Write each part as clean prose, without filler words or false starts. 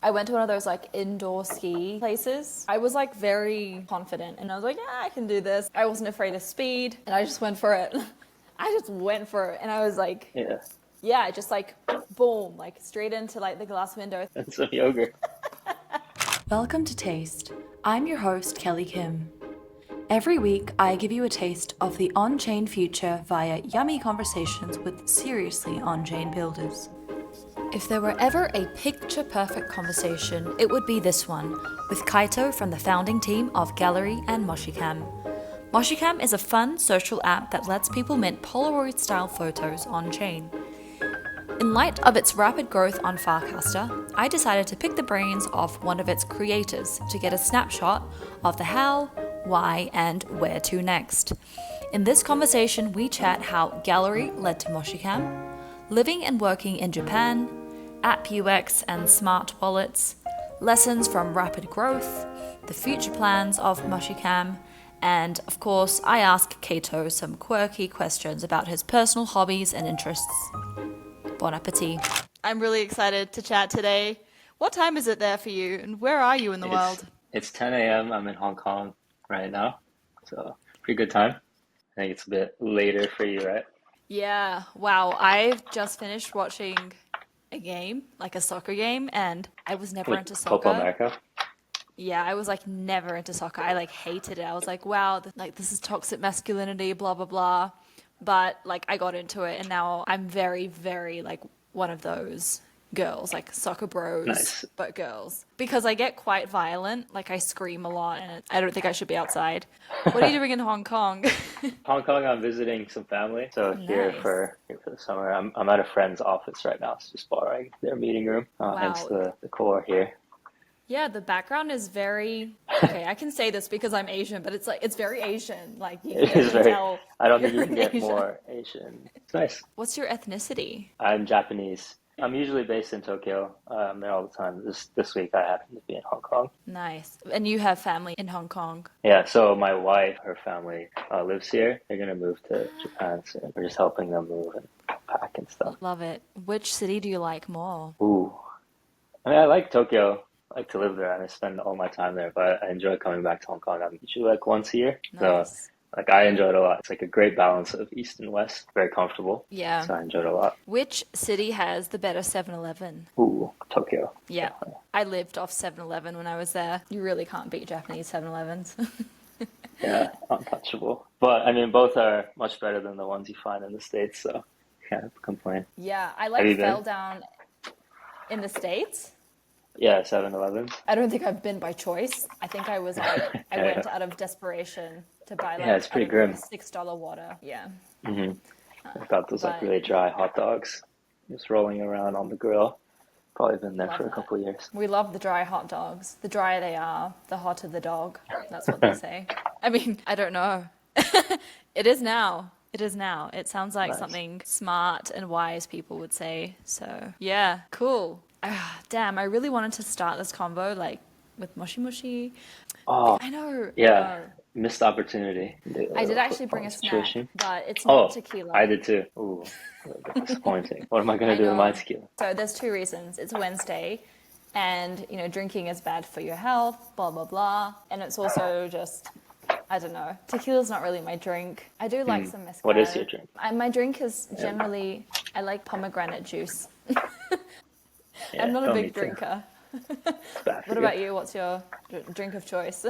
I went to one of those like indoor ski places. I was like very confident and I was like, yeah, I can do this. I wasn't afraid of speed and I just went for it. I just went for it and I was like, yeah, just like boom, like straight into like the glass window. And some yogurt. Welcome to Taste. I'm your host, Kelly Kim. Every week, I give you a taste of the on-chain future via yummy conversations with seriously on-chain builders. If there were ever a picture-perfect conversation, it would be this one, with Kaito from the founding team of Gallery and Moshicam. Moshicam is a fun social app that lets people mint polaroid-style photos on-chain. In light of its rapid growth on Farcaster, I decided to pick the brains of one of its creators to get a snapshot of the how, why, and where to next. In this conversation, we chat how Gallery led to Moshicam, living and working in Japan, app UX and smart wallets, lessons from rapid growth, the future plans of Moshicam, and of course, I ask Kaito some quirky questions about his personal hobbies and interests. Bon appetit. I'm really excited to chat today. What time is it there for you and where are you in the world? It's 10 a.m. I'm in Hong Kong right now, so pretty good time. I think it's a bit later for you, right? Yeah, wow. I've just finished watching a game, like a soccer game, and I was never into Copa soccer. America. Yeah, I was like never into soccer. I like hated it. I was like, wow, like this is toxic masculinity, blah blah blah. But like I got into it and now I'm very, very like one of those girls, like soccer bros, Nice. but girls. Because I get quite violent, like I scream a lot and I don't think I should be outside. What are you doing in Hong Kong? Hong Kong, I'm visiting some family, so Nice. here for the summer. I'm at a friend's office right now, so just borrowing their meeting room. Hence Wow. the core here. Yeah, the background is very, okay, I can say this because I'm Asian, but it's like it's very Asian. Like you can It is definitely very. tell I don't think you you're can an get Asian. more Asian. It's nice. What's your ethnicity? I'm Japanese. I'm usually based in Tokyo. I'm there all the time. This week I happen to be in Hong Kong. Nice. And you have family in Hong Kong. Yeah, so my wife, her family lives here. They're gonna move to Japan soon. We're just helping them move and pack and stuff. Love it. Which city do you like more? Ooh, I mean, I like Tokyo. I like to live there and I spend all my time there, but I enjoy coming back to Hong Kong. I'm usually like once a year. So Nice. like I enjoy it a lot. It's like a great balance of East and West. Very comfortable. Yeah. So I enjoyed it a lot. Which city has the better 7-Eleven? Ooh, Tokyo. Yeah. Definitely. I lived off 7-Eleven when I was there. You really can't beat Japanese 7-Elevens. Yeah, untouchable. But I mean, both are much better than the ones you find in the States, so can't complain. Yeah, I Have like you fell been? down in the States. Yeah, 7-Elevens. I don't think I've been by choice. I think I was like, I Yeah, went out of desperation to buy yeah, like, it's I pretty don't know, a grim. $6 water. Yeah. Hmm. I got those like But really dry hot dogs just rolling around on the grill. Probably been there love for a that. couple of years. We love the dry hot dogs. The drier they are, the hotter the dog. That's what they say. I mean, I don't know. It is now. It is now. It sounds like Nice. something smart and wise people would say. So, yeah, cool. Damn, I really wanted to start this convo like with Moshi Moshi. Oh, I yeah, know. missed opportunity. The I did flip actually bring phone a snack, situation. but it's not Oh, I tequila. did too. Ooh, a little bit disappointing. What am I gonna I do with my know. tequila? So there's two reasons. It's Wednesday, and you know, drinking is bad for your health, blah blah blah. And it's also just, I don't know. Tequila's not really my drink. I do like Hmm. some What is mezcal. your drink? My drink is Yeah, generally, I like pomegranate juice. I'm yeah. not a Oh, me big too. drinker. It's bad for What you. about you? What's your drink of choice?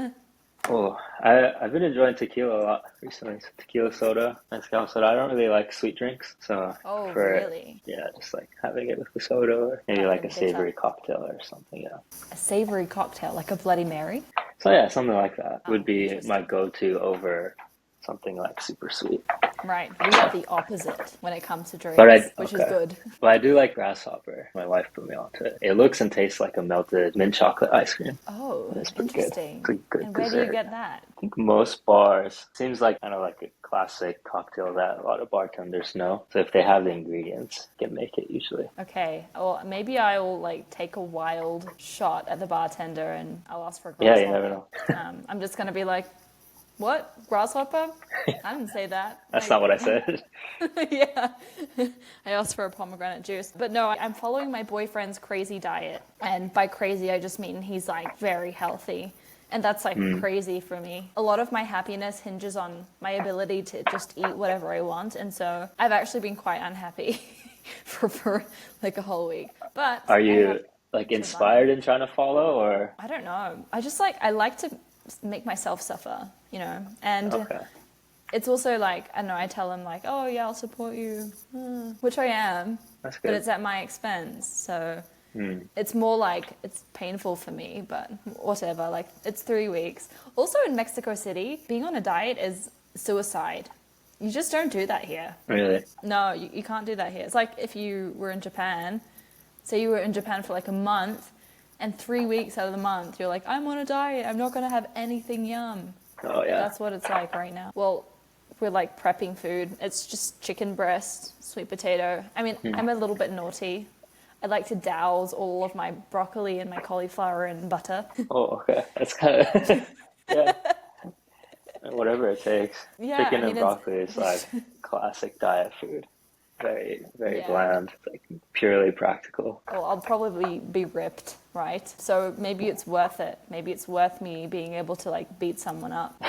Oh, I've been enjoying tequila a lot recently. So tequila soda, mezcal soda. I don't really like sweet drinks, so I Oh, prefer really? yeah, just like having it with the soda or maybe Like like a a bitter, savory cocktail or something. Yeah. a savory cocktail, like a Bloody Mary. So yeah, something like that would Oh, be my interesting. go-to over something like super sweet. Right. We are the opposite when it comes to But drinks, which is okay. good. But I do like grasshopper. My wife put me onto it. It looks and tastes like a melted mint chocolate ice cream. Oh, It's pretty good. It's interesting. a good And where do you dessert. get that? I think most bars seems like kind of like a classic cocktail that a lot of bartenders know. So if they have the ingredients, can make it usually. Okay. Or maybe I'll like take a wild shot at the bartender and I'll ask for a Yeah, you never grasshopper. know. I'm just gonna be like, What? Grasshopper? I didn't say that. That's not what I said. Yeah. I asked for a pomegranate juice. But no, I'm following my boyfriend's crazy diet. And by crazy, I just mean he's like very healthy. And that's like crazy for me. A lot of my happiness hinges on my ability to just eat whatever I want. And so I've actually been quite unhappy for like a whole week. But Are you like inspired in trying to follow, or? I don't know. I like to make myself suffer, you know, and it's also like, I don't know, I tell him like, oh yeah, I'll support you, which I am, That's good. but it's at my expense. So it's more like, it's painful for me, but whatever, like it's 3 weeks. Also in Mexico City, being on a diet is suicide. You just don't do that here. Really? No, you can't do that here. It's like if you were in Japan, say you were in Japan for like a month, and 3 weeks out of the month, you're like, I'm on a diet. I'm not going to have anything yum. Oh, yeah. That's what it's like right now. Well, we're like prepping food. It's just chicken breast, sweet potato. I mean, I'm a little bit naughty. I like to douse all of my broccoli and my cauliflower in butter. Oh, okay. That's kind of, yeah. Whatever it takes. Yeah, Chicken I mean, and broccoli is like classic diet food. Very, very bland. It's like purely practical. Well, I'll probably be ripped, right? So maybe it's worth it. Maybe it's worth me being able to like beat someone up.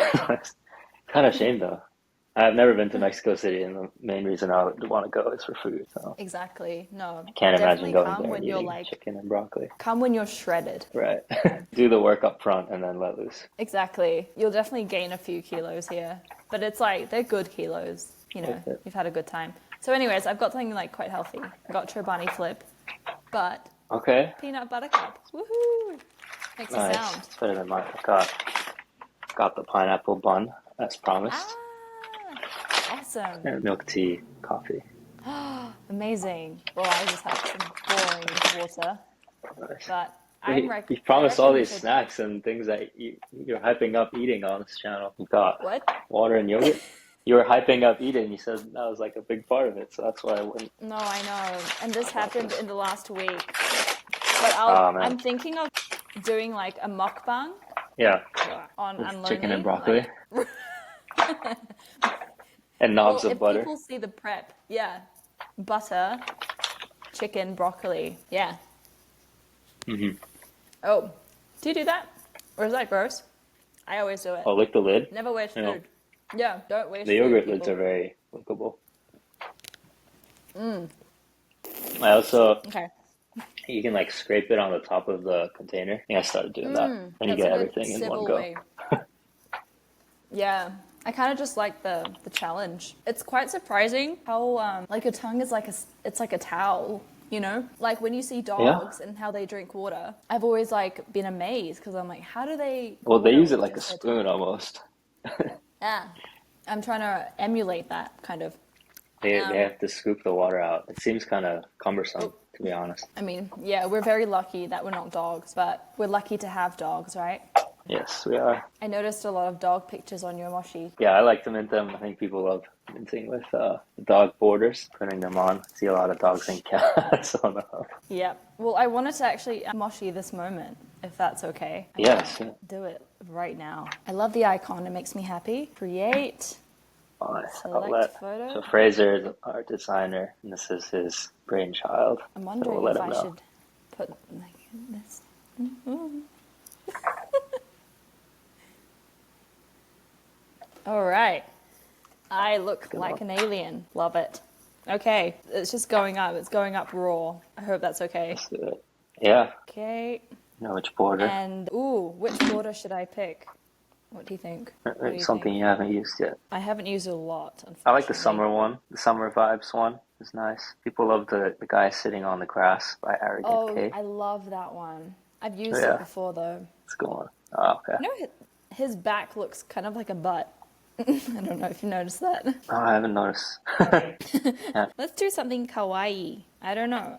Kind of shame though. I've never been to Mexico City, and the main reason I would want to go is for food. So Exactly. No. I can't imagine going come there when and you're eating like, chicken and broccoli. come when you're shredded. Right. Do the work up front and then let loose. Exactly. You'll definitely gain a few kilos here. But it's like, they're good kilos. You know, you've had a good time. So anyways, I've got something like quite healthy. I got Chobani Flip, but peanut butter cup. Woohoo! Makes a sound. It's better than mine. Got the pineapple bun as promised. Awesome. And milk tea, coffee. Amazing. Well, I just had some boring water. Nice. But you promised all these snacks and things that you're hyping up eating on this channel. You got water and yogurt. You were hyping up eating. You said that was like a big part of it, so that's why I wouldn't. No, I know. And this happened in the last week. But I'm thinking of doing like a mukbang. Yeah. On with Unlearning. Chicken and broccoli. Like... and knobs of butter. If people see the prep, butter, chicken, broccoli, Oh, do you do that? Or is that gross? I always do it. Oh, lick the lid? Never waste food. Yeah, don't waste the food. The yogurt lids are very lickable. I also... You can like scrape it on the top of the container. I think I started doing that. And you get everything in one go. Yeah. I kind of just like the challenge. It's quite surprising how like your tongue is like it's like a towel, you know? Like when you see dogs and how they drink water, I've always like been amazed because I'm like, how do they? Well, they use it like a spoon almost. Yeah, I'm trying to emulate that kind of. They have to scoop the water out. It seems kind of cumbersome, to be honest. I mean, yeah, we're very lucky that we're not dogs, but we're lucky to have dogs, right? Yes, we are. I noticed a lot of dog pictures on your Moshi. Yeah, I like to mint them. I think people love minting with dog borders, putting them on. I see a lot of dogs and cats on them. Yeah. Well, I wanted to actually Moshi this moment, if that's okay. Yes. Do it right now. I love the icon. It makes me happy. Create. Select photo. So Fraser is an art designer, and this is his brainchild. I'm wondering if I should put like this. All right. I look like an alien. Love it. Okay. It's just going up. It's going up raw. I hope that's okay. Let's do it. Yeah. Okay. Know which border. And, which border should I pick? What do you think? Something you haven't used yet. I haven't used a lot, unfortunately. I like the summer one. The summer vibes one is nice. People love the guy sitting on the grass by Arrogant K. I love that one. I've used it before, though. It's a good one. Oh, okay. You know, his back looks kind of like a butt. I don't know if you noticed that. Oh, I haven't noticed. Let's do something kawaii. I don't know.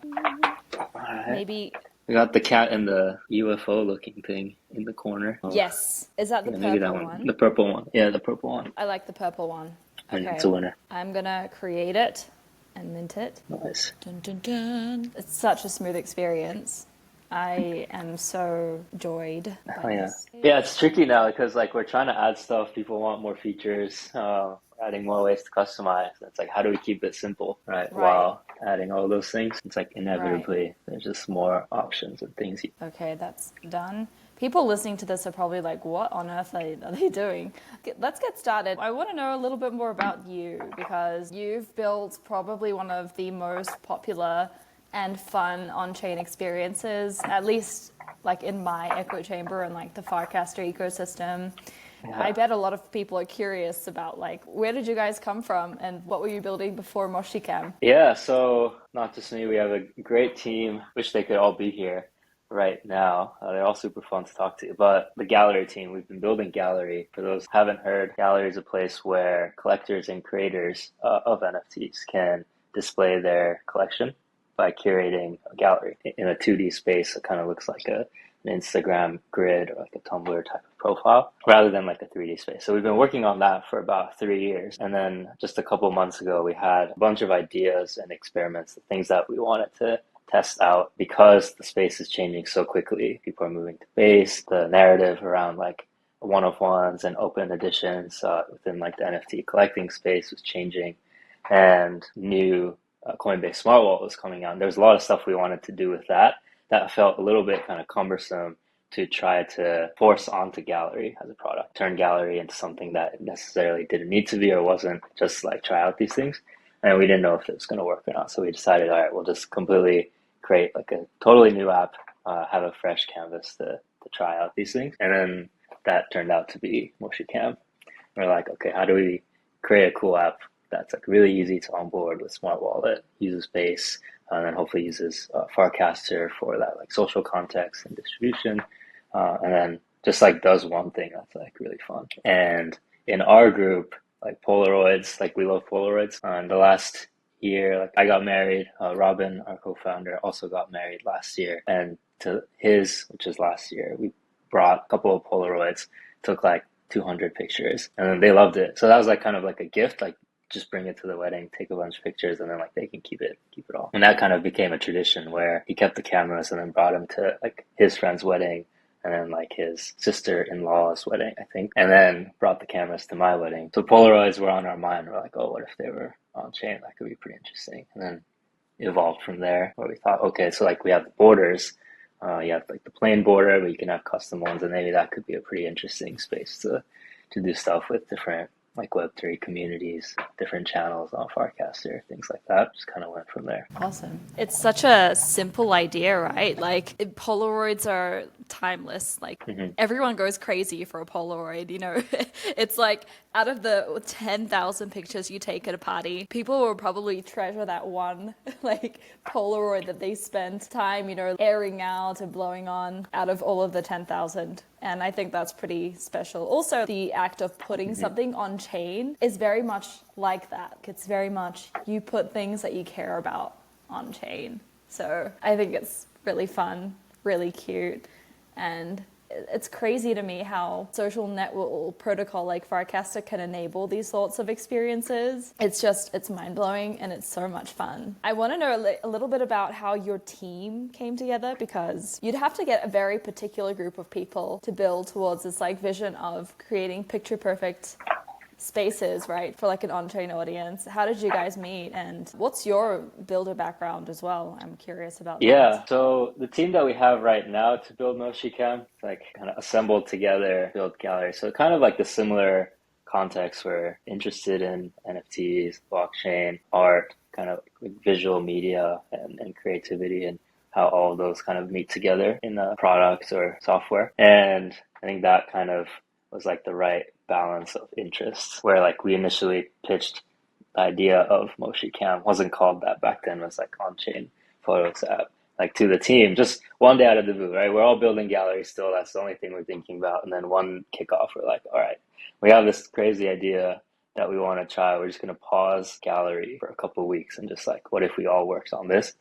Right. Maybe... We got the cat and the UFO looking thing in the corner. Yes. Is that the purple one? The purple one. Yeah, the purple one. I like the purple one. Okay. It's a winner. I'm going to create it and mint it. Nice. Dun, dun, dun. It's such a smooth experience. I am so joyed by Oh, yeah. this. Yeah, it's tricky now because like we're trying to add stuff. People want more features, adding more ways to customize. It's like, how do we keep it simple, right? Right, While adding all those things, it's like right. inevitably there's just more options and things. Okay, that's done. People listening to this are probably like, what on earth are they doing? Let's get started. I want to know a little bit more about you because you've built probably one of the most popular and fun on-chain experiences, at least like in my echo chamber and like the Farcaster ecosystem. Yeah. I bet a lot of people are curious about like, where did you guys come from and what were you building before Moshicam? Yeah, so not just me, we have a great team. Wish they could all be here right now. They're all super fun to talk to. But the Gallery team, we've been building Gallery. For those who haven't heard, Gallery is a place where collectors and creators of NFTs can display their collection by curating a gallery in a 2D space that kind of looks like an Instagram grid or like a Tumblr type of profile rather than like a 3D space. So we've been working on that for about 3 years. And then just a couple months ago, we had a bunch of ideas and experiments, the things that we wanted to test out because the space is changing so quickly. People are moving to base, the narrative around like one-of-ones and open editions within like the NFT collecting space was changing, and new Coinbase Smart Wallet was coming out. And there's a lot of stuff we wanted to do with that felt a little bit kind of cumbersome to try to force onto Gallery as a product, turn Gallery into something that necessarily didn't need to be or wasn't, just like try out these things. And we didn't know if it was going to work or not. So we decided, all right, we'll just completely create like a totally new app, have a fresh canvas to try out these things. And then that turned out to be Moshicam. We're like, okay, how do we create a cool app that's like really easy to onboard with Smart Wallet, uses Base, and then hopefully uses Farcaster for that like social context and distribution, and then just like does one thing that's like really fun. And in our group, like Polaroids, like we love Polaroids. And the last year, like I got married. Robin, our co-founder, also got married last year, and to his, which is last year, we brought a couple of Polaroids, took like 200 pictures, and then they loved it. So that was like kind of like a gift, like just bring it to the wedding, take a bunch of pictures, and then like they can keep it all. And that kind of became a tradition where he kept the cameras and then brought them to like his friend's wedding and then like his sister-in-law's wedding, I think, and then brought the cameras to my wedding. So Polaroids were on our mind. We're like, oh, what if they were on chain? That could be pretty interesting. And then it evolved from there where we thought, okay, so like we have the borders, you have like the plain border, but you can have custom ones, and maybe that could be a pretty interesting space to do stuff with different like Web3 communities, different channels on Farcaster, things like that. Just kind of went from there. Awesome. It's such a simple idea, right? Like Polaroids are timeless. Like everyone goes crazy for a Polaroid, you know. It's like out of the 10,000 pictures you take at a party, people will probably treasure that one like Polaroid that they spend time, you know, airing out and blowing on out of all of the 10,000. And I think that's pretty special. Also, the act of putting something on chain is very much like that. It's very much you put things that you care about on chain. So I think it's really fun, really cute, and it's crazy to me how social network protocol like Farcaster can enable these sorts of experiences. It's mind-blowing and it's so much fun. I want to know a little bit about how your team came together, because you'd have to get a very particular group of people to build towards this like vision of creating picture-perfect spaces, right, for like an on-chain audience. How did you guys meet, and what's your builder background as well? I'm curious about that. Yeah, so the team that we have right now to build Moshicam, like kind of assembled together, build Gallery. So kind of like the similar context, we're interested in NFTs, blockchain, art, kind of like visual media and creativity, and how all of those kind of meet together in a product or software. And I think that kind of was like the right balance of interests, where like we initially pitched the idea of Moshicam, wasn't called that back then, it was like on-chain photos app, like to the team, just one day out of the blue, right? We're all building Gallery still, that's the only thing we're thinking about. And then one kickoff, we're like, all right, we have this crazy idea that we want to try. We're just going to pause Gallery for a couple of weeks and just like, what if we all worked on this?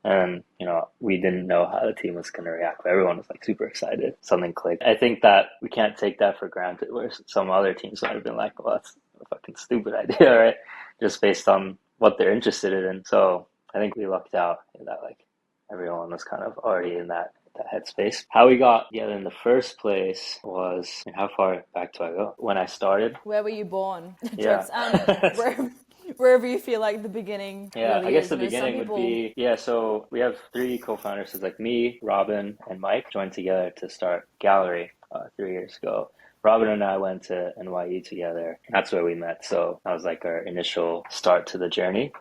And, you know, we didn't know how the team was going to react, but everyone was like super excited. Something clicked. I think that we can't take that for granted, where some other teams might have been like, well, that's a fucking stupid idea, right? Just based on what they're interested in. So I think we lucked out in that, like, everyone was kind of already in that that headspace. How we got together in the first place was, how far back do I go? When I started. Where were you born? Yeah. Wherever you feel like the beginning Yeah, really I guess is. the You know, some beginning would people... be, yeah, so we have three co-founders. So it's like me, Robin, and Mike joined together to start Gallery 3 years ago. Robin and I went to NYU together. That's where we met. So that was like our initial start to the journey.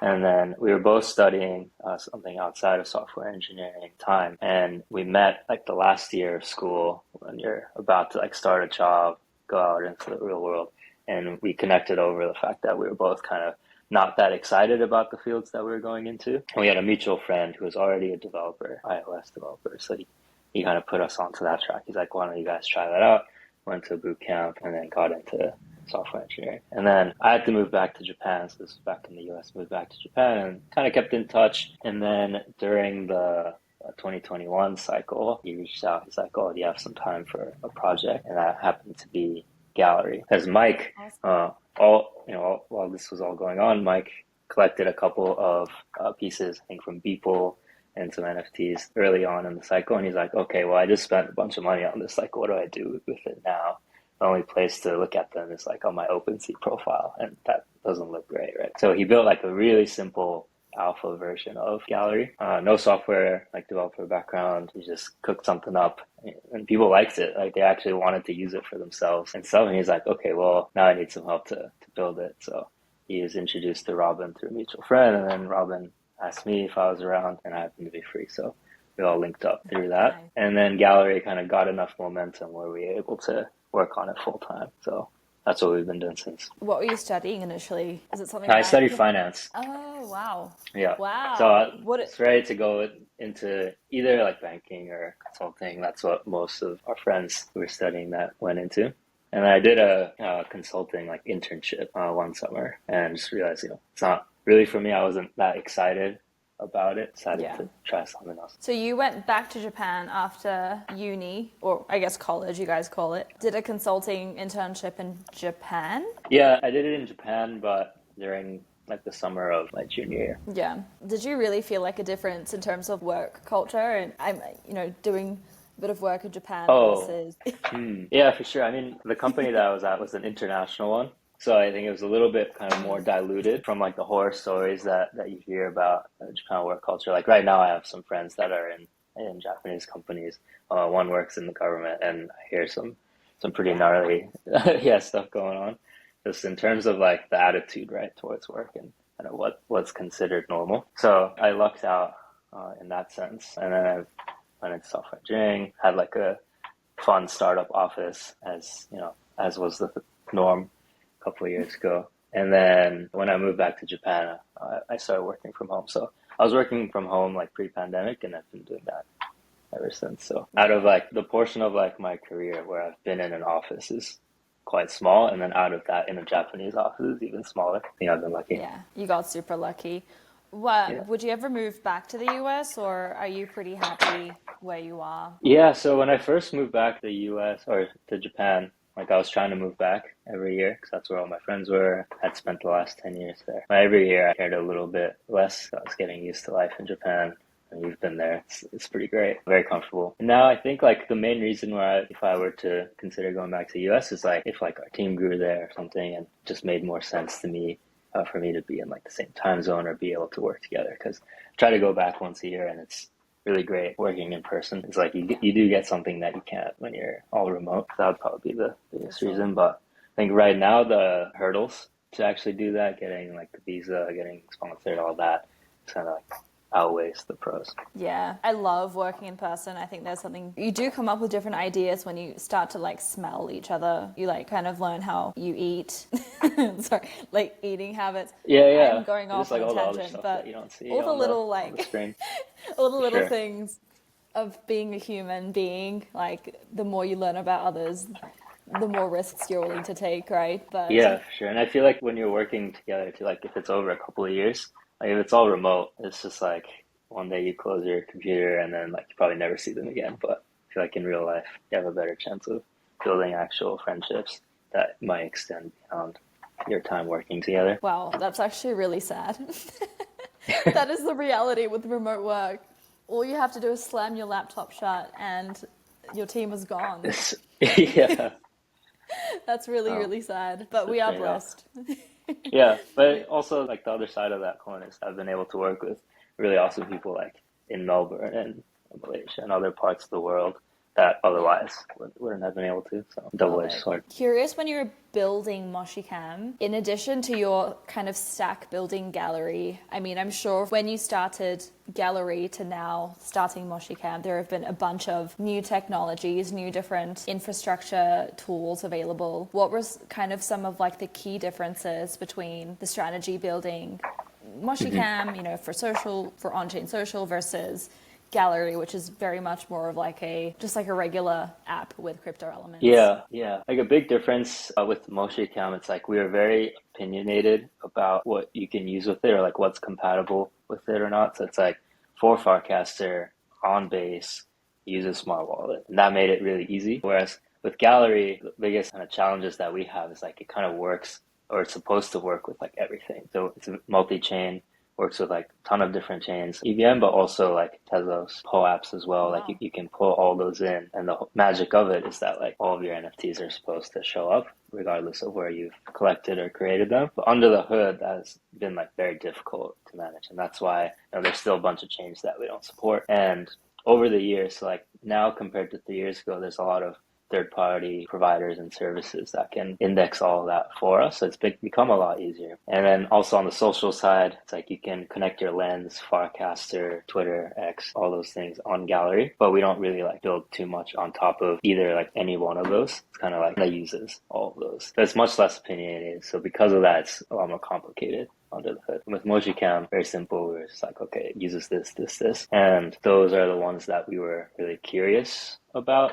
And then we were both studying something outside of software engineering time. And we met like the last year of school when you're about to like start a job, go out into the real world. And we connected over the fact that we were both kind of not that excited about the fields that we were going into. And we had a mutual friend who was already a developer, iOS developer. So he kind of put us onto that track. He's like, why don't you guys try that out? Went to a boot camp and then got into software engineering. And then I had to move back to Japan. So this was back in the US, moved back to Japan and kind of kept in touch. And then during the 2021 cycle, he reached out. He's like, oh, do you have some time for a project? And that happened to be Gallery. As Mike, while this was all going on, Mike collected a couple of pieces, I think from Beeple and some NFTs early on in the cycle. And he's like, okay, well, I just spent a bunch of money on this. Like, what do I do with it now? The only place to look at them is like on my OpenSea profile. And that doesn't look great, right? So he built like a really simple alpha version of Gallery. No software like developer background. He just cooked something up and people liked it. Like they actually wanted to use it for themselves and stuff. And he's like, okay, well, now I need some help to build it. So he was introduced to Robin through a mutual friend, and then Robin asked me if I was around, and I happened to be free. So we all linked up through that. Nice. And then Gallery kind of got enough momentum where we were able to work on it full time. So that's what we've been doing since. What were you studying initially? Is it something I studied finance. Oh, wow. Yeah. Wow. So it's ready to go into either like banking or consulting. That's what most of our friends who were studying that went into. And I did a consulting like internship one summer and just realized, it's not really for me. I wasn't that excited about it. Decided to try something else. So you went back to Japan after uni, or I guess college, you guys call it. Did a consulting internship in Japan? Yeah, I did it in Japan, but during like the summer of my junior year. Yeah. Did you really feel like a difference in terms of work culture? And I'm, doing a bit of work in Japan versus... Yeah, for sure. I mean, the company that I was at was an international one. So I think it was a little bit kind of more diluted from like the horror stories that you hear about Japan work culture. Like right now I have some friends that are in Japanese companies. One works in the government, and I hear some pretty gnarly stuff going on. Just in terms of like the attitude, right, towards work and kind of what's considered normal. So I lucked out in that sense. And then I went into software engineering, had like a fun startup office as was the norm a couple of years ago. And then when I moved back to Japan, I started working from home. So I was working from home like pre-pandemic, and I've been doing that ever since. So out of like the portion of like my career where I've been in an office is quite small, and then out of that in a Japanese office is even smaller. I think I've been lucky. Yeah, you got super lucky. Would you ever move back to the US, or are you pretty happy where you are? Yeah, so when I first moved back to the US or to Japan, like I was trying to move back every year because that's where all my friends were. I'd spent the last 10 years there. Every year I cared a little bit less. I was getting used to life in Japan. And you've been there. It's pretty great. Very comfortable. And now I think like the main reason why if I were to consider going back to the US is like if like our team grew there or something, and it just made more sense to me for me to be in like the same time zone or be able to work together. Because I try to go back once a year, and it's really great working in person. It's like you do get something that you can't when you're all remote. That would probably be the biggest reason. But I think right now the hurdles to actually do that, getting like the visa, getting sponsored, all that, it's kind of like outweighs the pros. Yeah, I love working in person. I think there's something, you do come up with different ideas when you start to like smell each other. You like kind of learn how you eat. Sorry, like eating habits. Yeah. I'm going off like on a all tangent, the but you don't see all the little like all the little sure. things of being a human being, like the more you learn about others, the more risks you're willing to take, right? But yeah, for sure. And I feel like when you're working together too, like if it's over a couple of years, like if it's all remote, it's just like one day you close your computer and then like you probably never see them again. But I feel like in real life, you have a better chance of building actual friendships that might extend beyond your time working together. Wow, that's actually really sad. That is the reality with remote work. All you have to do is slam your laptop shut and your team is gone. Yeah. That's really, really sad. But we are blessed. Yeah, but also like the other side of that coin is I've been able to work with really awesome people like in Melbourne and Malaysia and other parts of the world that otherwise wouldn't have been able to. So double-edged sword. Curious, when you were building Moshicam, in addition to your kind of stack building gallery, I mean, I'm sure when you started Gallery to now starting Moshicam, there have been a bunch of new technologies, new different infrastructure tools available. What was kind of some of like the key differences between the strategy building Moshicam, you know, for social, for on-chain social versus Gallery, which is very much more of like just like a regular app with crypto elements? Yeah. Like a big difference with Moshicam, it's like we are very opinionated about what you can use with it or like what's compatible with it or not. So it's like for Farcaster on base, use a smart wallet. And that made it really easy. Whereas with Gallery, the biggest kind of challenges that we have is like it kind of works or it's supposed to work with like everything. So it's a multi-chain, works with like a ton of different chains, EVM, but also like Tezos, POAPs as well. Wow. Like you can pull all those in. And the magic of it is that like all of your NFTs are supposed to show up regardless of where you've collected or created them. But under the hood, that has been like very difficult to manage. And that's why, you know, there's still a bunch of chains that we don't support. And over the years, so like now compared to 3 years ago, there's a lot of third-party providers and services that can index all of that for us. So it's become a lot easier. And then also on the social side, it's like you can connect your Lens, Farcaster, Twitter, X, all those things on Gallery, but we don't really like build too much on top of either like any one of those. It's kind of like that uses all of those. So it's much less opinionated. So because of that, it's a lot more complicated under the hood. With Moshicam, very simple. We were just like, okay, it uses this. And those are the ones that we were really curious about.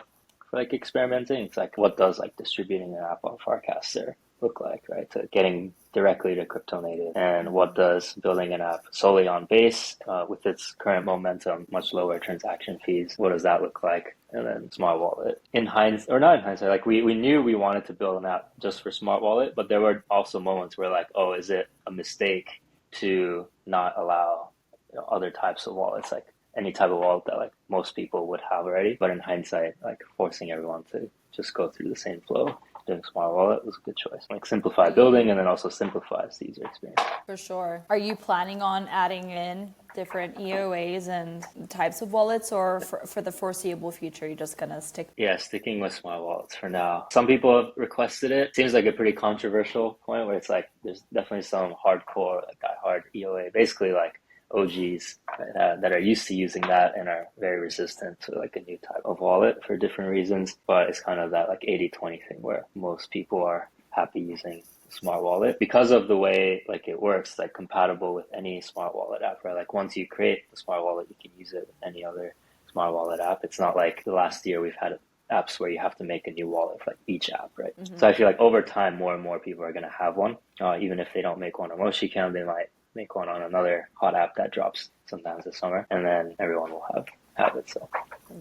Like experimenting, it's like what does like distributing an app on Farcaster look like, right? So getting directly to crypto native, and what does building an app solely on base with its current momentum, much lower transaction fees, what does that look like? And then smart wallet. In hindsight, or not in hindsight, like we knew we wanted to build an app just for smart wallet, but there were also moments where like, oh, is it a mistake to not allow, you know, other types of wallets, like any type of wallet that like most people would have already, but in hindsight, like forcing everyone to just go through the same flow, doing smart wallet was a good choice. Like simplify building and then also simplifies the user experience. For sure. Are you planning on adding in different EOAs and types of wallets, or for the foreseeable future, you're just gonna stick? Yeah, sticking with smart wallets for now. Some people have requested it. Seems like a pretty controversial point where it's like there's definitely some hardcore, like diehard EOA, basically like OGs that are used to using that and are very resistant to like a new type of wallet for different reasons. But it's kind of that like 80-20 thing where most people are happy using smart wallet because of the way like it works, like compatible with any smart wallet app, right? Like once you create the smart wallet, you can use it with any other smart wallet app. It's not like the last year we've had apps where you have to make a new wallet for like each app, right? Mm-hmm. So I feel like over time, more and more people are going to have one. Even if they don't make one on Moshicam, they might make one on another hot app that drops sometimes this summer, and then everyone will have it. So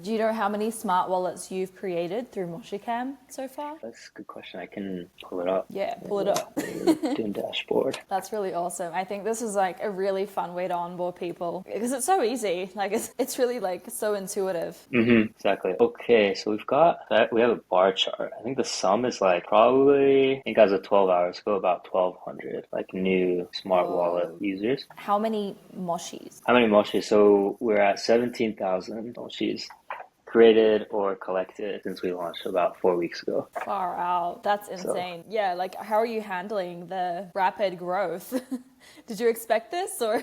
do you know how many smart wallets you've created through Moshicam so far? That's a good question. I can pull it up. Yeah, pull it up. Doing dashboard. That's really awesome. I think this is like a really fun way to onboard people because it's so easy. Like it's really like so intuitive. Mm-hmm, exactly. Okay, so we have a bar chart. I think the sum is like probably, I think as of 12 hours ago, about 1,200 like new smart wallet users. How many Moshis? So we're at 17,000 Moshis created or collected since we launched about 4 weeks ago. Far out. That's insane. So, yeah, like how are you handling the rapid growth? Did you expect this or?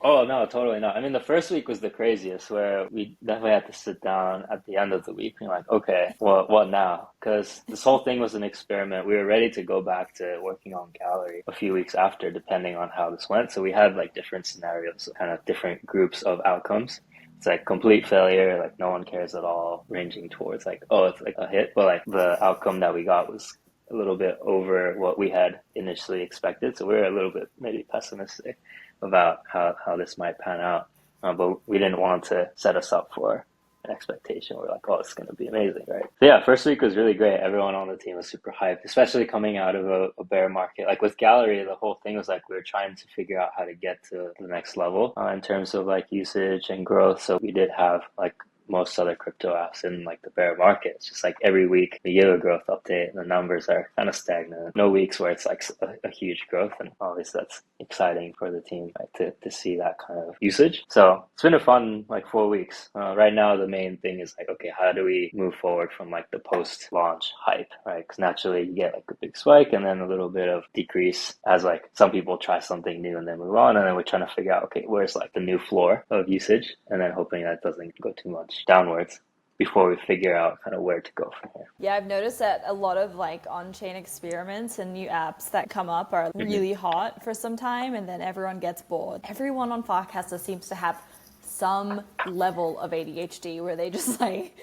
Oh, no, totally not. I mean, the first week was the craziest where we definitely had to sit down at the end of the week and like, okay, well, what now? Because this whole thing was an experiment. We were ready to go back to working on Gallery a few weeks after, depending on how this went. So we had like different scenarios, kind of different groups of outcomes. It's like complete failure, like no one cares at all, ranging towards like, oh, it's like a hit. But like the outcome that we got was a little bit over what we had initially expected. So we were a little bit maybe pessimistic about how this might pan out. But we didn't want to set us up for an expectation. We're like, oh, it's going to be amazing, right? So yeah, first week was really great. Everyone on the team was super hyped, especially coming out of a bear market. Like with Gallery, the whole thing was like we were trying to figure out how to get to the next level in terms of like usage and growth. So we did have like most other crypto apps in like the bear market. It's just like every week we give a growth update and the numbers are kind of stagnant. No weeks where it's like a huge growth, and obviously that's exciting for the team, right, to see that kind of usage. So it's been a fun like 4 weeks. Right now the main thing is like, okay, how do we move forward from like the post-launch hype, right? Because naturally you get like a big spike and then a little bit of decrease as like some people try something new and then move on, and then we're trying to figure out, okay, where's like the new floor of usage, and then hoping that doesn't go too much downwards before we figure out kind of where to go from here. Yeah, I've noticed that a lot of like on-chain experiments and new apps that come up are really hot for some time, and then everyone gets bored. Everyone on Farcaster seems to have some level of ADHD where they just like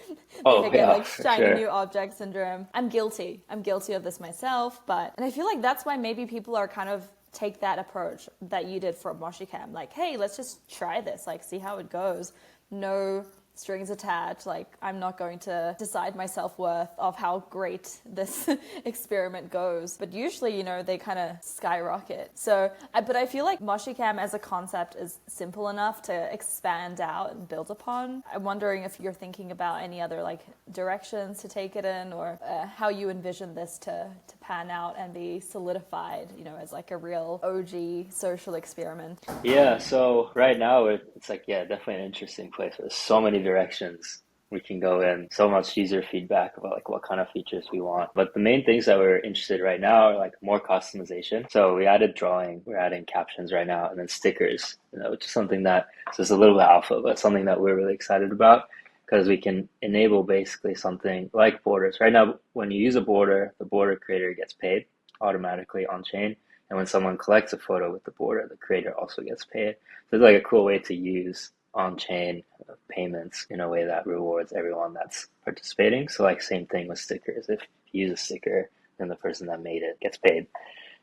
they get like shiny new object syndrome. I'm guilty of this myself, and I feel like that's why maybe people are kind of take that approach that you did for Moshicam. Like, hey, let's just try this, like see how it goes. No strings attached. Like, I'm not going to decide my self-worth of how great this experiment goes. But usually, you know, they kind of skyrocket. So, but I feel like Moshicam as a concept is simple enough to expand out and build upon. I'm wondering if you're thinking about any other like directions to take it in, or how you envision this to pan out and be solidified, you know, as like a real OG social experiment. Yeah, so right now it's like, yeah, definitely an interesting place. There's so many directions we can go in, so much user feedback about like what kind of features we want. But the main things that we're interested in right now are like more customization. So we added drawing, we're adding captions right now, and then stickers, you know, which is something that, so it's a little bit alpha, but something that we're really excited about, because we can enable basically something like borders. Right now, when you use a border, the border creator gets paid automatically on chain. And when someone collects a photo with the border, the creator also gets paid. So it's like a cool way to use on-chain payments in a way that rewards everyone that's participating. So like same thing with stickers. If you use a sticker, then the person that made it gets paid.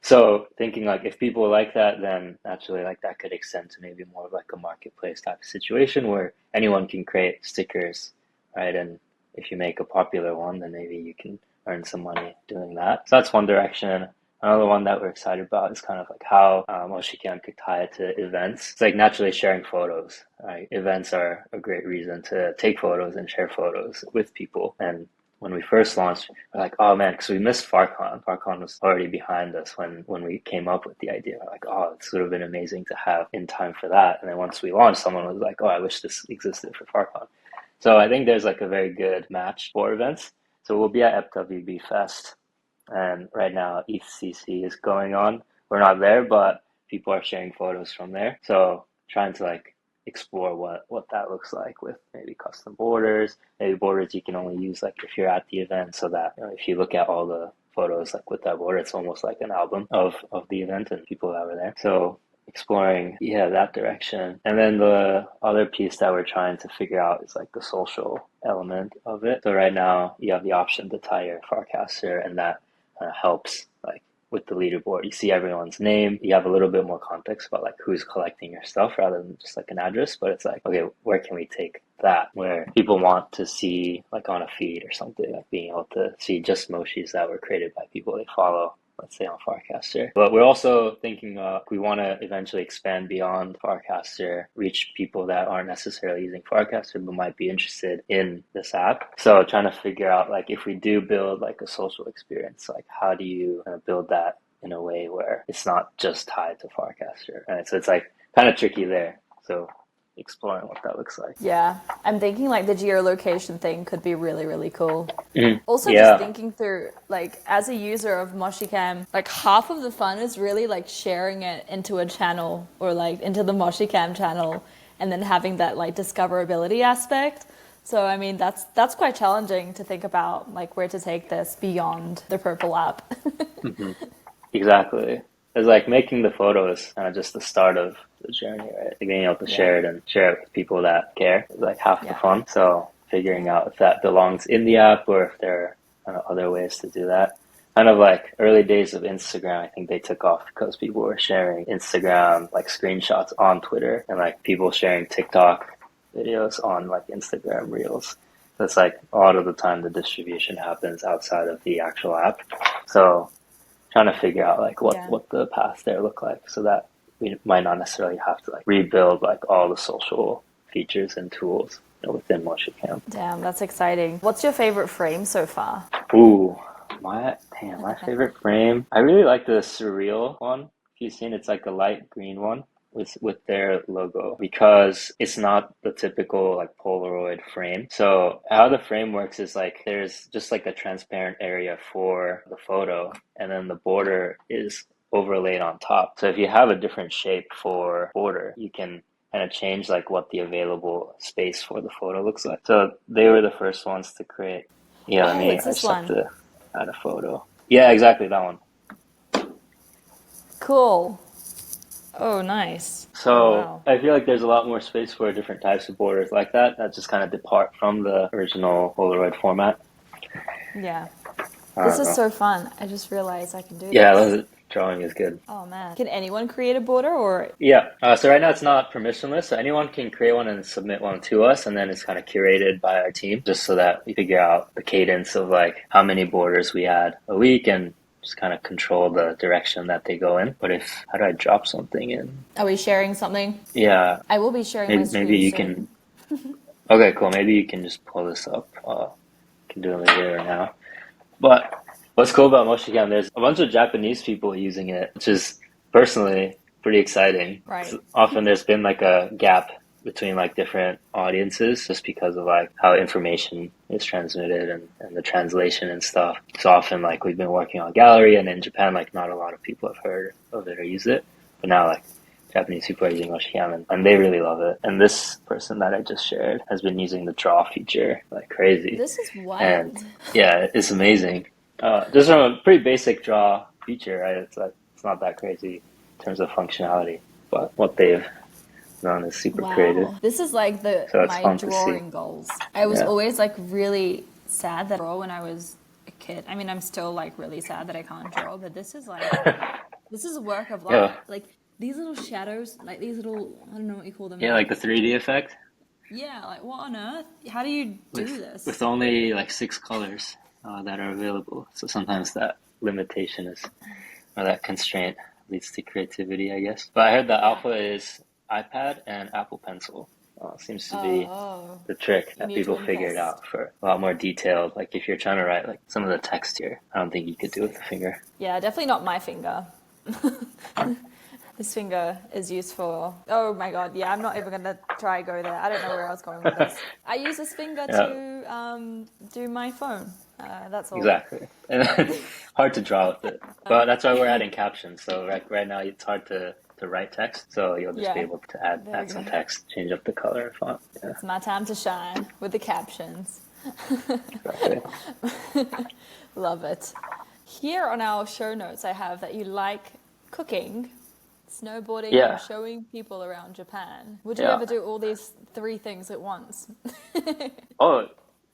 So thinking like if people like that, then naturally like that could extend to maybe more of like a marketplace type of situation where anyone can create stickers, right? And if you make a popular one, then maybe you can earn some money doing that. So that's one direction. Another one that we're excited about is kind of like how Moshicam could tie it to events. It's like naturally sharing photos, right? Events are a great reason to take photos and share photos with people. And when we first launched, we're like, oh man, because we missed Farcon. Farcon was already behind us when we came up with the idea. We're like, oh, it would have been amazing to have in time for that. And then once we launched, someone was like, oh, I wish this existed for Farcon. So I think there's like a very good match for events. So we'll be at FWB Fest. And right now, ETHCC is going on. We're not there, but people are sharing photos from there. So trying to like explore what that looks like with maybe custom borders, maybe borders you can only use like if you're at the event, so that, you know, if you look at all the photos like with that border, it's almost like an album of the event and people that were there. So exploring, yeah, that direction. And then the other piece that we're trying to figure out is like the social element of it. So right now you have the option to tie your Farcaster, and that helps like with the leaderboard. You see everyone's name. You have a little bit more context about like who's collecting your stuff rather than just like an address. But it's like, okay, where can we take that? Where people want to see like on a feed or something, like being able to see just Moshis that were created by people they follow, let's say on Farcaster. But we're also thinking we want to eventually expand beyond Farcaster, reach people that aren't necessarily using Farcaster but might be interested in this app. So trying to figure out like if we do build like a social experience, like how do you build that in a way where it's not just tied to Farcaster, right? So it's like kind of tricky there. So exploring what that looks like. Yeah, I'm thinking like the geolocation thing could be really, really cool. Also, Yeah. just thinking through, like, as a user of Moshicam, like half of the fun is really like sharing it into a channel or like into the Moshicam channel, and then having that like discoverability aspect. So I mean, that's quite challenging to think about, like where to take this beyond the purple app. Exactly. It's like making the photos kind of just the start of the journey, right? Like being able to share it with people that care is like half the fun. So figuring out if that belongs in the app or if there are other ways to do that. Kind of like early days of Instagram, I think they took off because people were sharing Instagram like screenshots on Twitter, and like people sharing TikTok videos on like Instagram Reels. That's like a lot of the time the distribution happens outside of the actual app. So trying to figure out like what the paths there look like so that we might not necessarily have to like rebuild like all the social features and tools within Moshicam. Damn, that's exciting. What's your favorite frame so far? Ooh, my favorite frame. I really like the surreal one. If you've seen, it's like a light green one with their logo because it's not the typical like Polaroid frame. So how the frame works is like there's just like a transparent area for the photo and then the border is overlaid on top. So if you have a different shape for border, you can kind of change like what the available space for the photo looks like. So they were the first ones to create. Yeah, I just have to add a photo. Yeah, exactly, that one. Cool. Oh, nice. So wow. I feel like there's a lot more space for different types of borders like that just kind of depart from the original Polaroid format. Yeah. This is so fun. I just realized I can do this. Yeah, drawing is good. Oh, man. Can anyone create a border or? Yeah. So right now it's not permissionless. So anyone can create one and submit one to us. And then it's kind of curated by our team just so that we figure out the cadence of like how many borders we add a week and just kind of control the direction that they go in. But how do I drop something in? Are we sharing something? Yeah. I will be sharing my screen maybe you soon. can. Okay, cool. Maybe you can just pull this up. Can do it later now. But what's cool about Moshicam, there's a bunch of Japanese people using it, which is personally pretty exciting. Right. Often there's been like a gap between like different audiences just because of like how information is transmitted and the translation and stuff. So often like we've been working on Gallery and in Japan like not a lot of people have heard of it or used it. But now like Japanese people are using Moshicam and they really love it. And this person that I just shared has been using the draw feature like crazy. This is wild. And yeah, it's amazing. Just from a pretty basic draw feature, right? It's not that crazy in terms of functionality, but what they've done is super creative. This is like my drawing goals. I was always like really sad that I draw when I was a kid. I mean, I'm still like really sad that I can't draw, but this is like this is a work of art. Like these little shadows, like these little, I don't know what you call them. Yeah, like the 3D effect. Yeah, like what on earth? How do you do this? With only like 6 colors that are available. So sometimes that limitation or that constraint leads to creativity, I guess. But I heard that alpha is iPad and Apple Pencil. Seems to be the trick that people figured out for a lot more detailed. Like if you're trying to write like some of the text here, I don't think you could do it with the finger. Yeah, definitely not my finger. This finger is used for, oh my god, yeah, I'm not even going to try go there. I don't know where I was going with this. I use this finger to do my phone. That's all. Exactly. And hard to draw with it. But that's why we're adding captions. So right now it's hard to write text. So you'll just be able to add some text, change up the color and font. Yeah. It's my time to shine with the captions. Exactly. Love it. Here on our show notes, I have that you like cooking, snowboarding, and showing people around Japan. Would you ever do all these 3 things at once? Oh,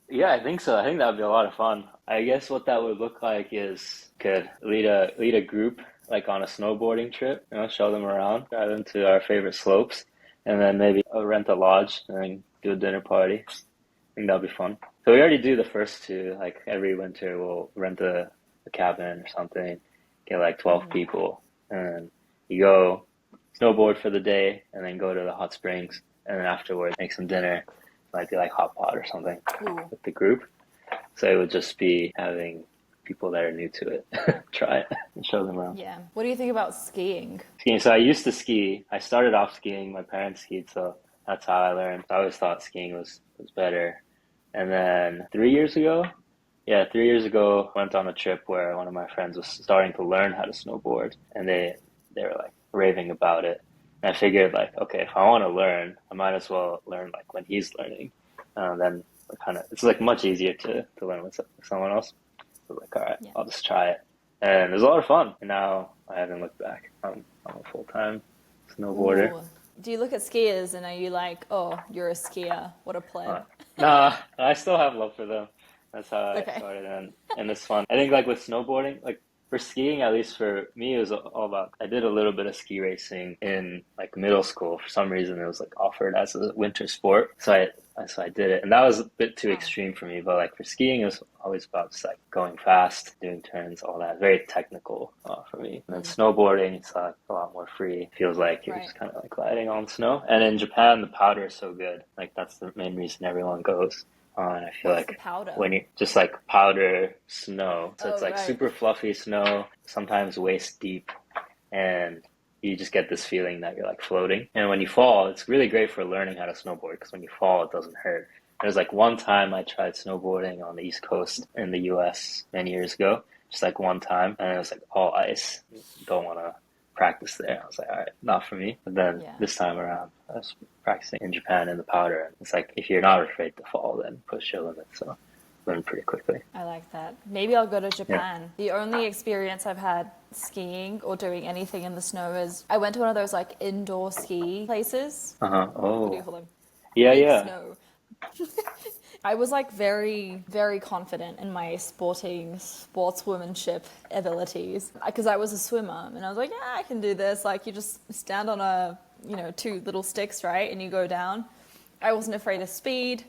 yeah, I think so. I think that would be a lot of fun. I guess what that would look like is could lead a group like on a snowboarding trip, show them around, drive them to our favorite slopes, and then maybe rent a lodge and then do a dinner party. I think that'd be fun. So we already do the first 2, like every winter we'll rent a cabin or something, get like 12 people, and you go snowboard for the day and then go to the hot springs, and then afterwards make some dinner. Might be like hot pot or something with the group. So it would just be having people that are new to it try it and show them around. Yeah. What do you think about skiing? Skiing. So I used to ski. I started off skiing. My parents skied, so that's how I learned. I always thought skiing was better. And then 3 years ago, I went on a trip where one of my friends was starting to learn how to snowboard, and they were like raving about it. And I figured like, okay, if I want to learn, I might as well learn like when he's learning. Then it's like much easier to learn with someone else. So like, all right, I'll just try it. And it was a lot of fun. And now I haven't looked back. I'm a full-time snowboarder. Ooh. Do you look at skiers and are you like, oh, you're a skier, what a pleb? Nah, I still have love for them. That's how I started, and it's fun. I think like with snowboarding, like for skiing, at least for me, it was all about, I did a little bit of ski racing in like middle school. For some reason, it was like offered as a winter sport. So I did it. And that was a bit too extreme for me. But like for skiing, it was always about just like going fast, doing turns, all that. Very technical for me. And then snowboarding, it's like a lot more free. Feels like you're just kind of like gliding on snow. And in Japan, the powder is so good. Like that's the main reason everyone goes. And I feel like when you just like powder snow, so it's like super fluffy snow, sometimes waist deep, and you just get this feeling that you're like floating. And when you fall, it's really great for learning how to snowboard because when you fall, it doesn't hurt. There's like one time I tried snowboarding on the East Coast in the US many years ago, just like one time, and it was like all ice. Don't want to practice there. I was like, all right, not for me. But then this time around, I was practicing in Japan in the powder. And it's like, if you're not afraid to fall, then push your limits. So learn pretty quickly. I like that. Maybe I'll go to Japan. The only experience I've had skiing or doing anything in the snow is I went to one of those like indoor ski places. What do you call them? Yeah. Snow. I was like very, very confident in my sportswomanship abilities because I was a swimmer and I was like, yeah, I can do this. Like you just stand on a, two little sticks, right? And you go down. I wasn't afraid of speed,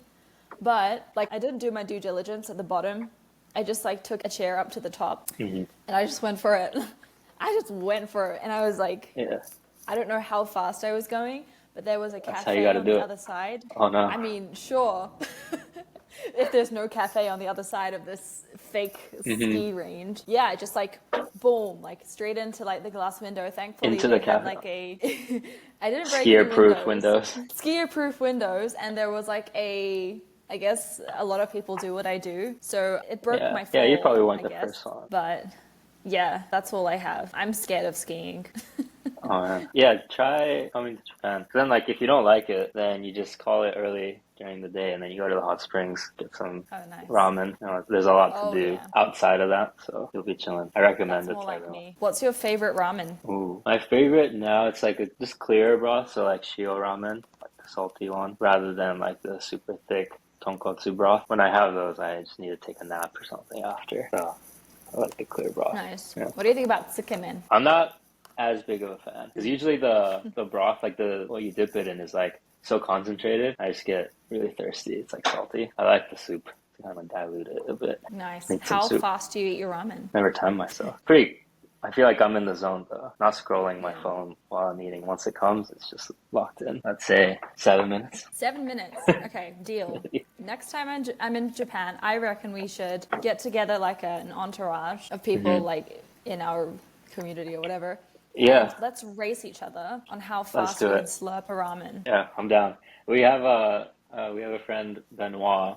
but like I didn't do my due diligence at the bottom. I just like took a chair up to the top and I just went for it. And I was like, I don't know how fast I was going, but there was a cafe on the other side. Oh no. I mean, sure. If there's no cafe on the other side of this fake ski range. Yeah, I just like boom, like straight into like the glass window. Thankfully into they the had cafe. like I didn't break skier-proof windows. Skier-proof windows, and there was like I guess a lot of people do what I do. So it broke my fall. Yeah, you probably weren't the first one. But yeah, that's all I have. I'm scared of skiing. Oh man. Yeah, try coming to Japan. 'Cause then like if you don't like it, then you just call it early during the day and then you go to the hot springs, get some ramen. There's a lot to do outside of that, so you'll be chilling. I recommend it to everyone. Me. What's your favorite ramen? Ooh, my favorite now, it's like just clear broth, so like shio ramen, like the salty one, rather than like the super thick tonkotsu broth. When I have those, I just need to take a nap or something after. So I like the clear broth. Nice. Yeah. What do you think about tsukemen? I'm not as big of a fan because usually the broth, like what you dip it in, is like so concentrated. I just get really thirsty. It's like salty. I like the soup to kind of dilute it a bit. Nice. How fast do you eat your ramen? Never time myself. I feel like I'm in the zone though. Not scrolling my phone while I'm eating. Once it comes, it's just locked in. I'd say 7 minutes. 7 minutes. Okay, deal. Next time I'm in Japan, I reckon we should get together like an entourage of people like in our community or whatever. Yeah. And let's race each other on how fast we can slurp a ramen. Yeah, I'm down. We have a friend, Benoit,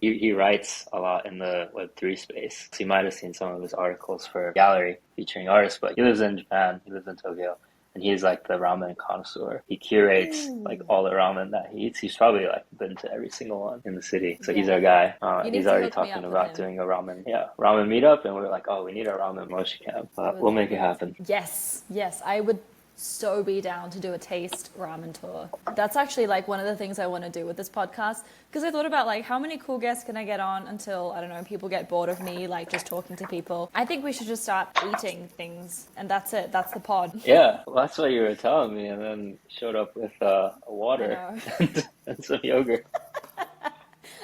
he writes a lot in the Web3 space. So you might have seen some of his articles for Gallery featuring artists, but he lives in Japan, he lives in Tokyo, and he's like the ramen connoisseur. He curates like all the ramen that he eats. He's probably like been to every single one in the city. So he's our guy. He's already talking about doing a ramen meetup, and we're like, oh, we need a ramen Moshicam. We'll make it happen. Yes, I would so be down to do a taste ramen tour. That's actually like one of the things I want to do with this podcast, because I thought about like how many cool guests can I get on until, I don't know, people get bored of me like just talking to people. I think we should just start eating things, and that's it. That's the pod. Yeah, well, that's what you were telling me, and then showed up with a water and some yogurt.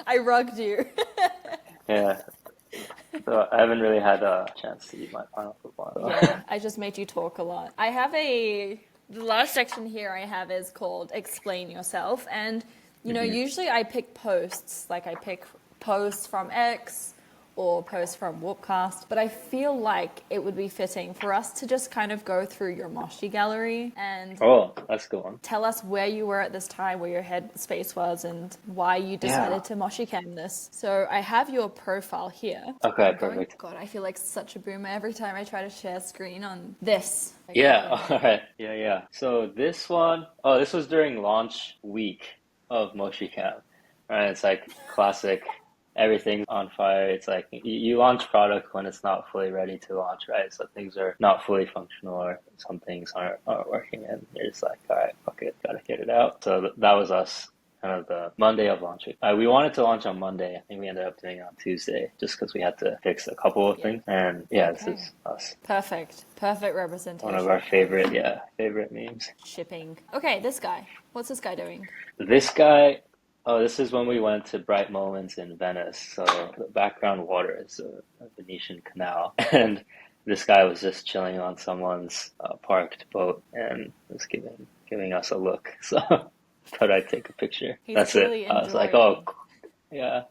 I rugged you. Yeah. So I haven't really had a chance to eat my pineapple bun. Yeah, I just made you talk a lot. The last section here I have is called Explain Yourself. And, usually I pick posts. Like I pick posts from X or posts from Whoopcast. But I feel like it would be fitting for us to just kind of go through your Moshi gallery and that's a good one. Tell us where you were at this time, where your headspace was, and why you decided to Moshicam this. So I have your profile here. Okay, perfect. God, I feel like such a boomer every time I try to share screen on this. All right. Yeah. So this one, this was during launch week of Moshicam. Right? It's like classic. Everything's on fire. It's like you launch product when it's not fully ready to launch, right? So things are not fully functional, or some things aren't working, and you're just like, all right, fuck it, gotta get it out. So that was us kind of the Monday of launch week. We wanted to launch on Monday. I think we ended up doing it on Tuesday just because we had to fix a couple of things. And yeah, this is us. Perfect representation. One of our favorite memes. Shipping. Okay, this guy. What's this guy doing? This guy, this is when we went to Bright Moments in Venice. So the background water is a Venetian canal. And this guy was just chilling on someone's parked boat and was giving us a look. So thought I'd take a picture. That's really it. I was like, oh, yeah.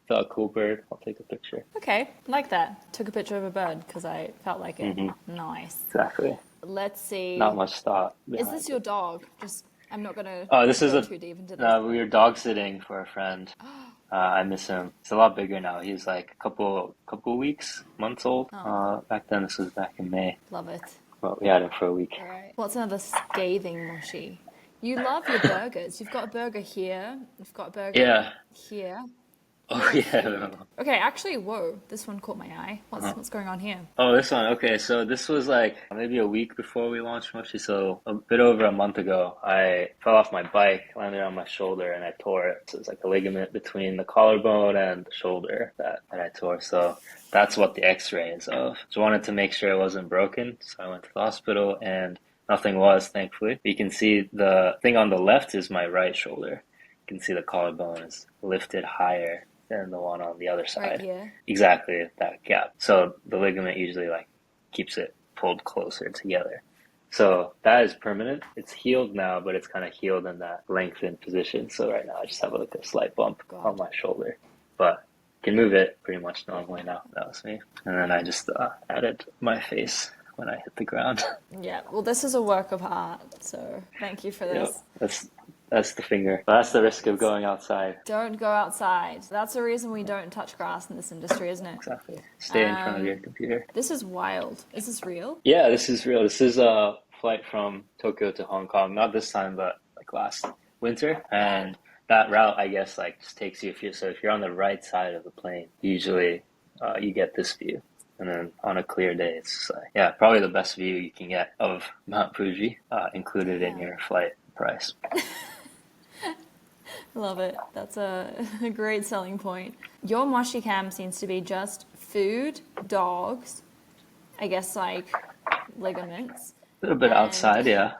Felt cool bird. I'll take a picture. Okay, like that. Took a picture of a bird because I felt like it. Mm-hmm. Nice. Exactly. Let's see. Not much thought. Is this your dog? I'm not gonna. This is too deep into this. No, we were dog sitting for a friend. I miss him. He's a lot bigger now. He's like a couple weeks, months old. Back then, this was back in May. Love it. Well, we had him for a week. All right. What's another scathing Moshi? You love your burgers. You've got a burger here. You've got a burger here. Oh, yeah. Okay, actually, whoa. This one caught my eye. What's going on here? Oh, this one. Okay, so this was like maybe a week before we launched Moshi. So a bit over a month ago, I fell off my bike, landed on my shoulder, and I tore it. So it's like a ligament between the collarbone and the shoulder that I tore. So that's what the x-ray is of. So I wanted to make sure it wasn't broken. So I went to the hospital and nothing was, thankfully. You can see the thing on the left is my right shoulder. You can see the collarbone is lifted higher than the one on the other side. Right here. Exactly, that gap. So the ligament usually like keeps it pulled closer together. So that is permanent. It's healed now, but it's kind of healed in that lengthened position. So right now I just have like a slight bump on my shoulder, but can move it pretty much normally now. That was me. And then I just added my face when I hit the ground. Yeah, well, this is a work of art, so thank you for this. Yep, that's the finger. That's the risk of going outside. Don't go outside. That's the reason we don't touch grass in this industry, isn't it? Exactly. Stay in front of your computer. This is wild. Is this real? Yeah, this is real. This is a flight from Tokyo to Hong Kong. Not this time, but like last winter. And that route, I guess, like just takes you, if you're on the right side of the plane, usually you get this view. And then on a clear day, it's probably the best view you can get of Mount Fuji, included in your flight price. Love it. That's a great selling point. Your Moshicam seems to be just food, dogs, I guess like ligaments. A little bit outside, yeah.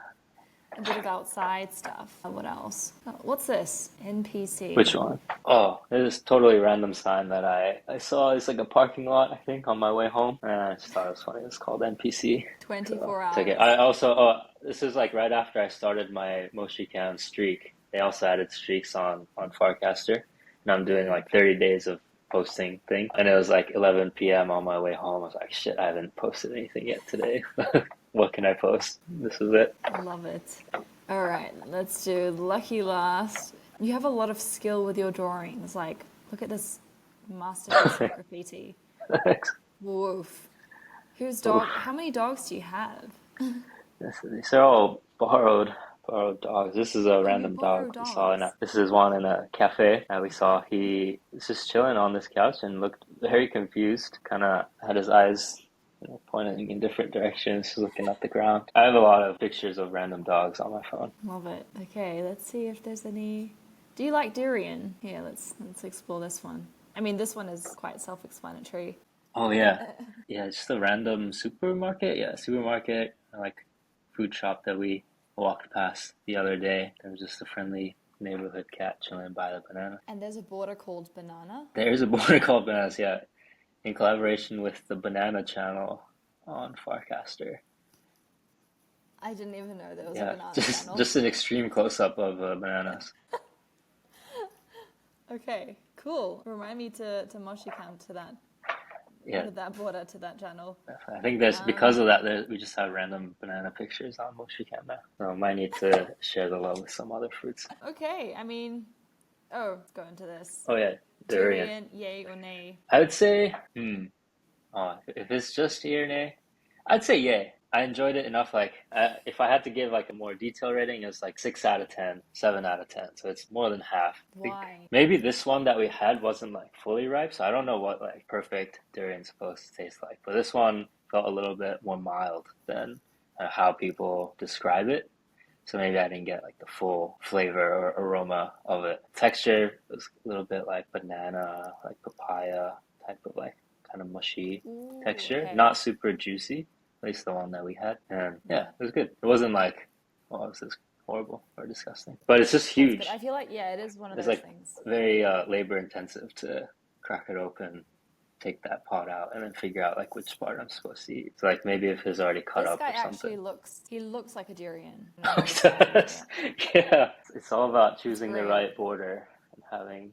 A bit of outside stuff. What else? What's this? NPC. Which one? Oh, this is totally random sign that I saw. It's like a parking lot, I think, on my way home. And I just thought it was funny. It's called NPC. 24 hours. Okay. I also, this is like right after I started my Moshicam streak. They also added streaks on Farcaster. And I'm doing like 30 days of posting thing. And it was like 11 p.m. on my way home. I was like, shit, I haven't posted anything yet today. What can I post? This is it. I love it. All right, let's do lucky last. You have a lot of skill with your drawings. Like, look at this masterpiece of graffiti. Thanks. Woof. Whose dog? How many dogs do you have? These are all borrowed dogs. This is a random dog we saw this is one in a cafe that we saw. He was just chilling on this couch and looked very confused. Kind of had his eyes pointing in different directions, looking at the ground. I have a lot of pictures of random dogs on my phone. Love it. Okay, let's see if there's any. Do you like durian? Yeah, let's explore this one. I mean, this one is quite self-explanatory. Oh yeah, just a random supermarket. Yeah, supermarket, like food shop that we walked past the other day. There was just a friendly neighborhood cat chilling by the banana. And there's a border called Banana? There's a border called Bananas, yeah. In collaboration with the Banana channel on Farcaster. I didn't even know there was a banana channel. Just an extreme close-up of bananas. Okay, cool. Remind me to Moshicam to that. Yeah. That border to that channel. I think there's because of that we just have random banana pictures on Moshicam now. So I might need to share the love with some other fruits. Okay, I mean, go into this. Oh yeah. Durian, yay or nay? I would say, if it's just yay or nay, I'd say yay. I enjoyed it enough. Like, if I had to give like a more detailed rating, it's like 6 out of 10, 7 out of 10. So it's more than half. Why? Maybe this one that we had wasn't like fully ripe, so I don't know what like perfect durian's supposed to taste like. But this one felt a little bit more mild than how people describe it. So maybe I didn't get like the full flavor or aroma of it. Texture was a little bit like banana, like papaya type of like kind of mushy texture. Okay. Not super juicy, at least the one that we had. And yeah, it was good. It wasn't like, oh, this is horrible or disgusting. But it's just huge. I feel like, yeah, it is one of It's those like things. very labor intensive to crack it open, take that pot out, and then figure out like which part I'm supposed to eat. So like maybe if it's already cut This up guy or something. he looks like a durian. Yeah, it's all about choosing the great. right border and having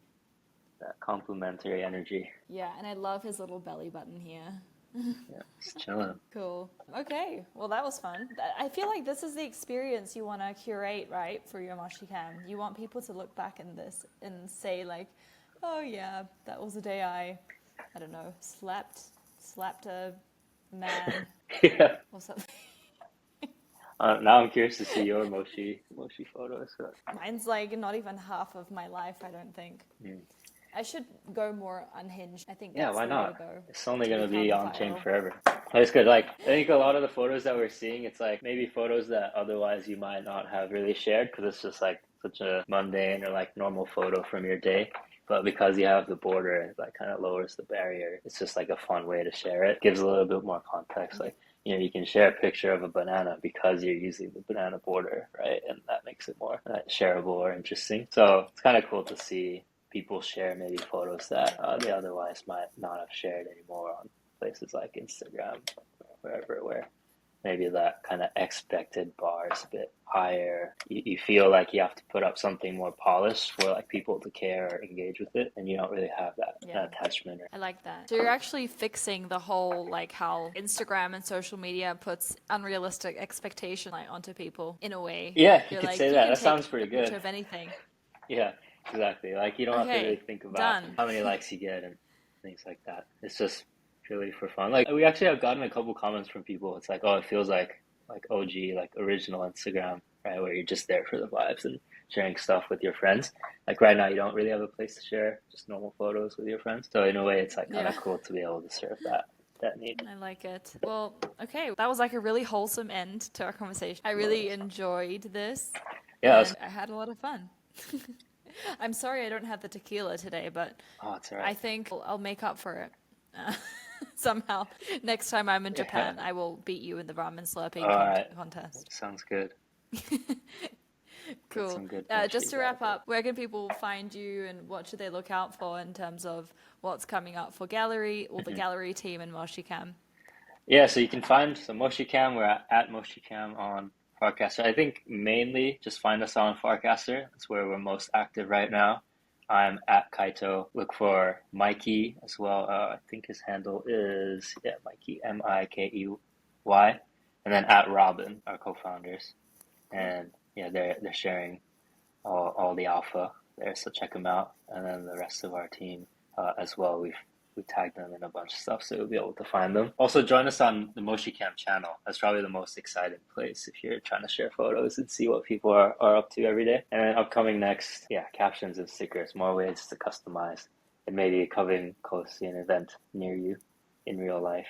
that complementary energy. Yeah, and I love his little belly button here. Yeah, it's chilling. Cool. Okay, well that was fun. I feel like this is the experience you want to curate, right, for your Moshicam. You want people to look back in this and say like, oh yeah, that was the day I don't know, slapped a man Yeah. or something. Now I'm curious to see your Moshi photos. Mine's like not even half of my life, I don't think. I should go more unhinged. I think that's why the way not? to go. It's only gonna become be on chain viral. forever. It's good. Like I think a lot of the photos that we're seeing, it's like maybe photos that otherwise you might not have really shared because it's just like such a mundane or like normal photo from your day. But because you have the border, it like kind of lowers the barrier. It's just like a fun way to share it. Gives a little bit more context. Like, you know, you can share a picture of a banana because you're using the banana border, right? And that makes it more shareable or interesting. So it's kind of cool to see people share maybe photos that they otherwise might not have shared anymore on places like Instagram or wherever, where maybe that kind of expected bar is a bit higher. You feel like you have to put up something more polished for like people to care or engage with it, and you don't really have that attachment. I like that. So you're actually fixing the whole like how Instagram and social media puts unrealistic expectation like onto people in a way. Yeah, you You're could like, say you that. can That take sounds pretty a picture good. of anything. Yeah, exactly. Like you don't have to really think about done. how many likes you get and things like that. It's just purely for fun. Like we actually have gotten a couple comments from people. It's like, oh, it feels like OG, like original Instagram, right? Where you're just there for the vibes and sharing stuff with your friends. Like right now, you don't really have a place to share just normal photos with your friends. So in a way, it's like kind of cool to be able to serve that need. I like it. Well, okay, that was like a really wholesome end to our conversation. I really enjoyed this. Yeah, and I had a lot of fun. I'm sorry I don't have the tequila today, but it's all right. I think I'll make up for it. Somehow. Next time I'm in Japan, I will beat you in the ramen slurping contest. Sounds good. Cool. Just to wrap up, where can people find you and what should they look out for in terms of what's coming up for Gallery or the Gallery team and Moshicam? Yeah, so you can find some Moshicam. We're at Moshicam on Farcaster. I think mainly just find us on Farcaster. That's where we're most active right now. I'm at Kaito. Look for Mikey as well. I think his handle is Mikey, Mikey, and then at Robin, our co-founders, and they're sharing all the alpha there, so check them out. And then the rest of our team as well. We tagged them in a bunch of stuff, so you'll be able to find them. Also, join us on the Moshicam channel. That's probably the most exciting place if you're trying to share photos and see what people are up to every day. And then upcoming next, captions and stickers, more ways to customize. And maybe coming close to an event near you in real life.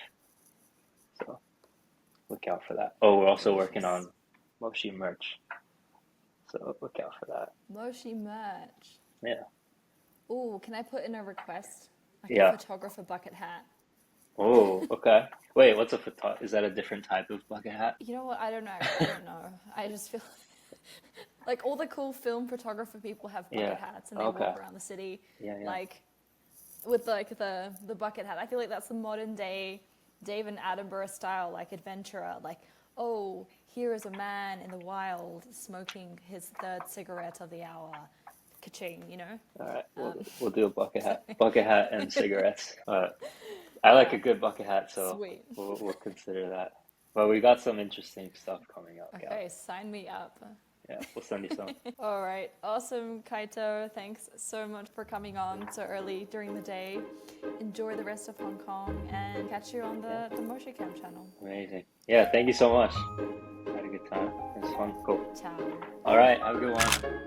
So look out for that. Oh, we're also working on Moshi merch. So look out for that. Moshi merch. Yeah. Ooh, can I put in a request? A photographer bucket hat. Oh, okay. Wait, what's is that a different type of bucket hat? You know what? I don't know. I just feel like all the cool film photographer people have bucket hats and they walk around the city like with like the bucket hat. I feel like that's the modern day David Attenborough style, like adventurer. Like, oh, here is a man in the wild smoking his third cigarette of the hour. Ka-ching, you know? All right, we'll do a bucket hat and cigarettes. I like a good bucket hat, so we'll consider that. But we got some interesting stuff coming up. Okay, sign me up. Yeah, we'll send you some. All right, awesome, Kaito. Thanks so much for coming on so early during the day. Enjoy the rest of Hong Kong and catch you on the Moshicam channel. Amazing. Yeah, thank you so much. Had a good time. It was fun. Cool. Ciao. All right, have a good one.